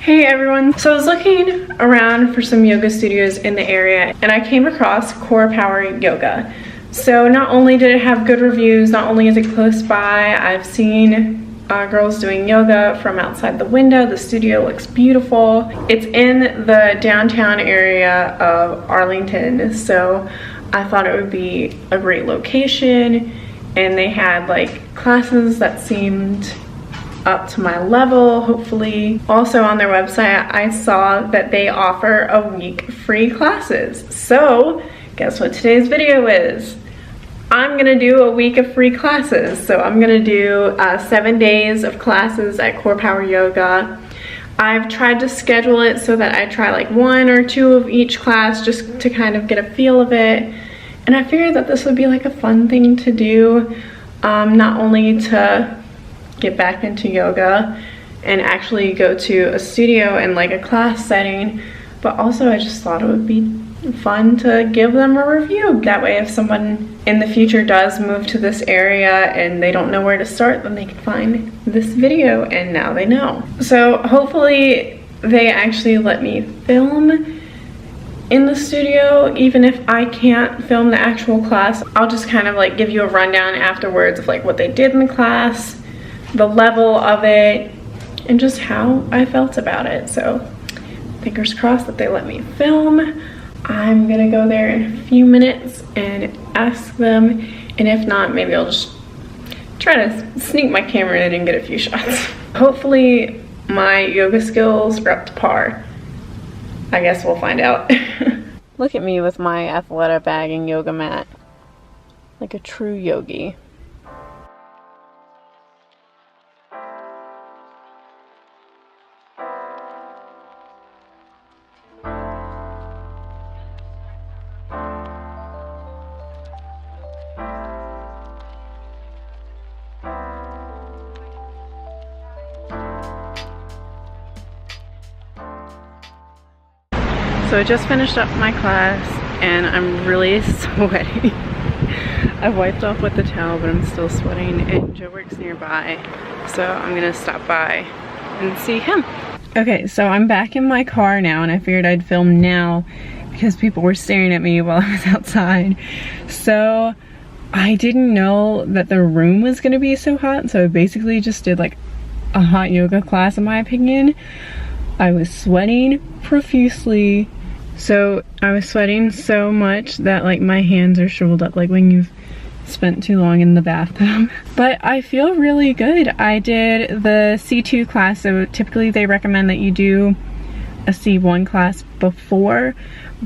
Hey everyone, so I was looking around for some yoga studios in the area and I came across Corepower Yoga. So not only did it have good reviews, not only is it close by, I've seen girls doing yoga from outside the window. The studio looks beautiful. It's in the downtown area of Arlington, so I thought it would be a great location, and they had like classes that seemed up to my level, hopefully. Also on their website, I saw that they offer a week free classes. So guess what today's video is? I'm gonna do a week of free classes. So I'm gonna do 7 days of classes at Corepower Yoga. I've tried to schedule it so that I try like 1 or 2 of each class just to kind of get a feel of it. And I figured that this would be like a fun thing to do, not only to get back into yoga and actually go to a studio and like a class setting, but also I just thought it would be fun to give them a review. That way if someone in the future does move to this area and they don't know where to start, then they can find this video and now they know. So hopefully they actually let me film in the studio. Even if I can't film the actual class, I'll just kind of like give you a rundown afterwards of like what they did in the class, the level of it, and just how I felt about it. So fingers crossed that they let me film. I'm gonna go there in a few minutes and ask them, and if not, maybe I'll just try to sneak my camera in and get a few shots. Hopefully my yoga skills are up to par. I guess we'll find out. Look at me with my Athleta bag and yoga mat, like a true yogi. So I just finished up my class and I'm really sweaty. I wiped off with the towel, but I'm still sweating, and Joe works nearby, so I'm gonna stop by and see him. Okay, so I'm back in my car now, and I figured I'd film now because people were staring at me while I was outside. So I didn't know that the room was gonna be so hot, so I basically just did like a hot yoga class in my opinion. I was sweating profusely. So I was sweating so much that like my hands are shriveled up, like when you've spent too long in the bathtub. But I feel really good. I did the C2 class, so typically they recommend that you do a C1 class before,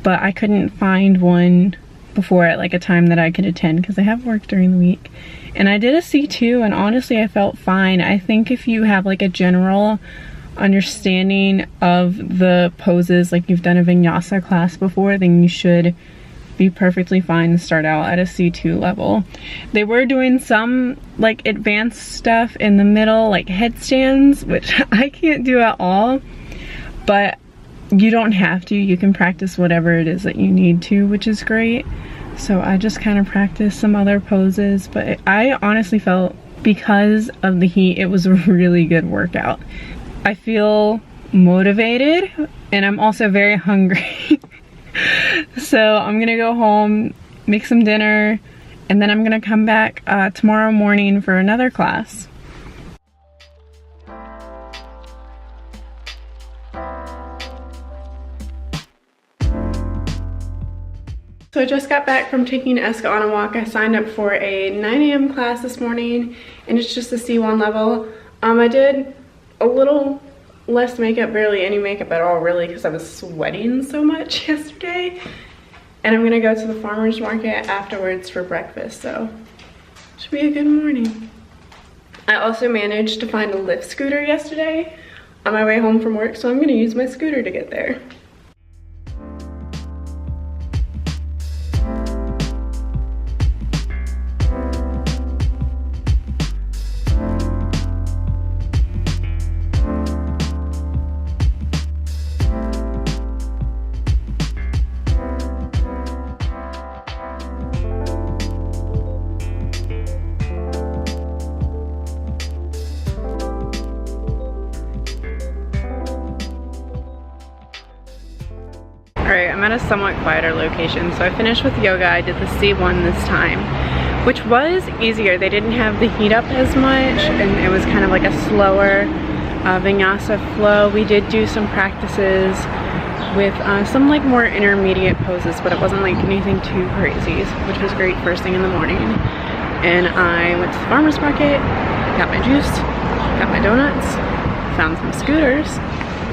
but I couldn't find one before at like a time that I could attend because I have work during the week. And I did a C2 and honestly I felt fine. I think if you have like a general understanding of the poses, like you've done a vinyasa class before, then you should be perfectly fine to start out at a C2 level. They were doing some like advanced stuff in the middle, like headstands, which I can't do at all, but you don't have to. You can practice whatever it is that you need to, which is great. So I just kind of practiced some other poses, but I honestly felt, because of the heat, it was a really good workout. I feel motivated and I'm also very hungry. So I'm gonna go home, make some dinner, and then I'm gonna come back tomorrow morning for another class. So I just got back from taking Eska on a walk. I signed up for a 9 a.m. class this morning, and it's just a C1 level. I did a little less makeup, barely any makeup at all really, because I was sweating so much yesterday. And I'm gonna go to the farmer's market afterwards for breakfast, so should be a good morning. I also managed to find a Lyft scooter yesterday on my way home from work, so I'm gonna use my scooter to get there. I'm at a somewhat quieter location. So I finished with yoga. I did the C1 this time, which was easier. They didn't have the heat up as much, and it was kind of like a slower vinyasa flow. We did do some practices with some like more intermediate poses, but it wasn't like anything too crazy, which was great first thing in the morning. And I went to the farmer's market, got my juice, got my donuts, found some scooters,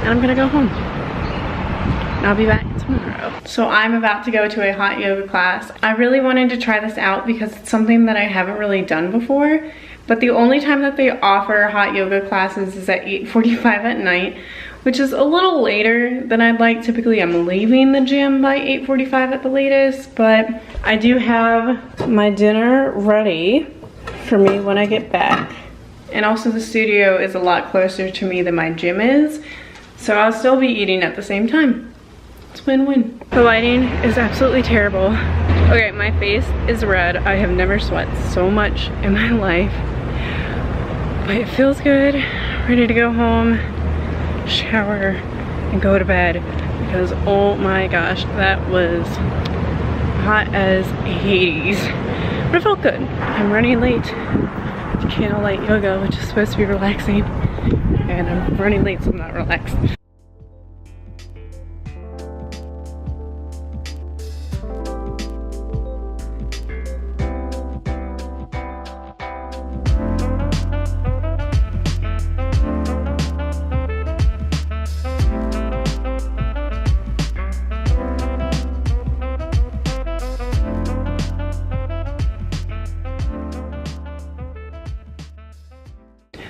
and I'm gonna go home. And I'll be back tomorrow. So I'm about to go to a hot yoga class. I really wanted to try this out because it's something that I haven't really done before, but the only time that they offer hot yoga classes is at 8:45 at night, which is a little later than I'd like. Typically I'm leaving the gym by 8:45 at the latest, but I do have my dinner ready for me when I get back. And also the studio is a lot closer to me than my gym is, so I'll still be eating at the same time. It's win-win. The lighting is absolutely terrible. Okay, my face is red. I have never sweat so much in my life, but it feels good. Ready to go home, shower, and go to bed because oh my gosh, that was hot as Hades. But it felt good. I'm running late to Candlelight Yoga, which is supposed to be relaxing, and I'm running late so I'm not relaxed.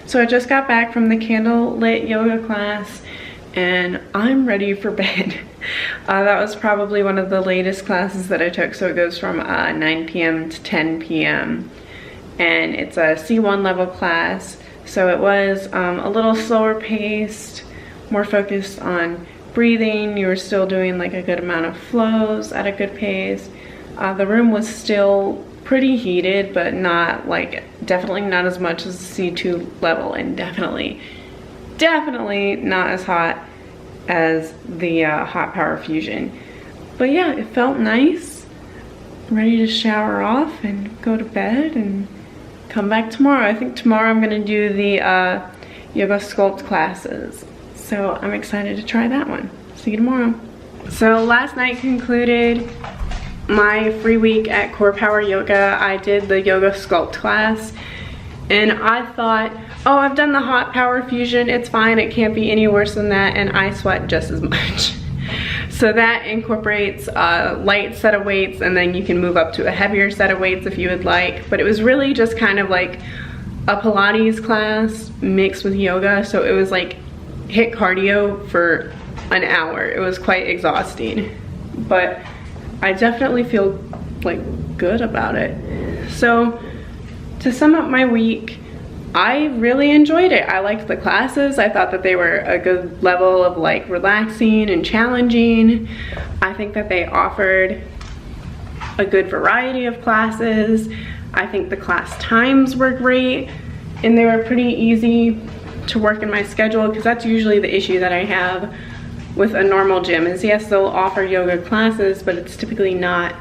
So I just got back from the Candlelit Yoga class and I'm ready for bed. That was probably one of the latest classes that I took. So it goes from 9 p.m. to 10 p.m. and it's a C1 level class. So it was a little slower paced, more focused on breathing. You were still doing like a good amount of flows at a good pace. The room was still pretty heated, but not like, definitely not as much as the C2 level, and definitely not as hot as the hot power fusion. But yeah, it felt nice. I'm ready to shower off and go to bed and come back tomorrow. I think tomorrow I'm gonna do the yoga sculpt classes. So I'm excited to try that one. See you tomorrow. So last night concluded my free week at Corepower Yoga. I did the yoga sculpt class and I thought, oh, I've done the hot power fusion, it's fine, it can't be any worse than that, and I sweat just as much. So that incorporates a light set of weights, and then you can move up to a heavier set of weights if you would like, but it was really just kind of like a Pilates class mixed with yoga. So it was like HIIT cardio for an hour. It was quite exhausting, but I definitely feel like good about it. So to sum up my week, I really enjoyed it. I liked the classes. I thought that they were a good level of like relaxing and challenging. I think that they offered a good variety of classes. I think the class times were great and they were pretty easy to work in my schedule, because that's usually the issue that I have with a normal gym is, yes, they'll offer yoga classes, but it's typically not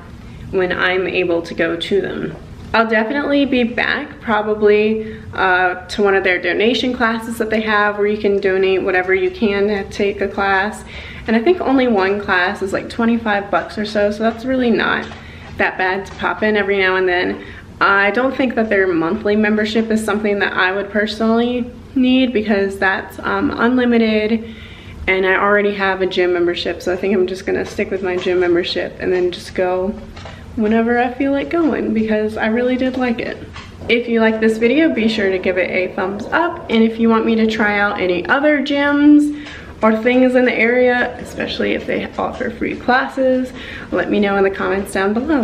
when I'm able to go to them. I'll definitely be back probably to one of their donation classes that they have, where you can donate whatever you can to take a class. And I think only one class is like 25 bucks or so, so that's really not that bad to pop in every now and then. I don't think that their monthly membership is something that I would personally need, because that's unlimited. And I already have a gym membership, so I think I'm just gonna stick with my gym membership and then just go whenever I feel like going, because I really did like it. If you like this video, be sure to give it a thumbs up. And if you want me to try out any other gyms or things in the area, especially if they offer free classes, let me know in the comments down below.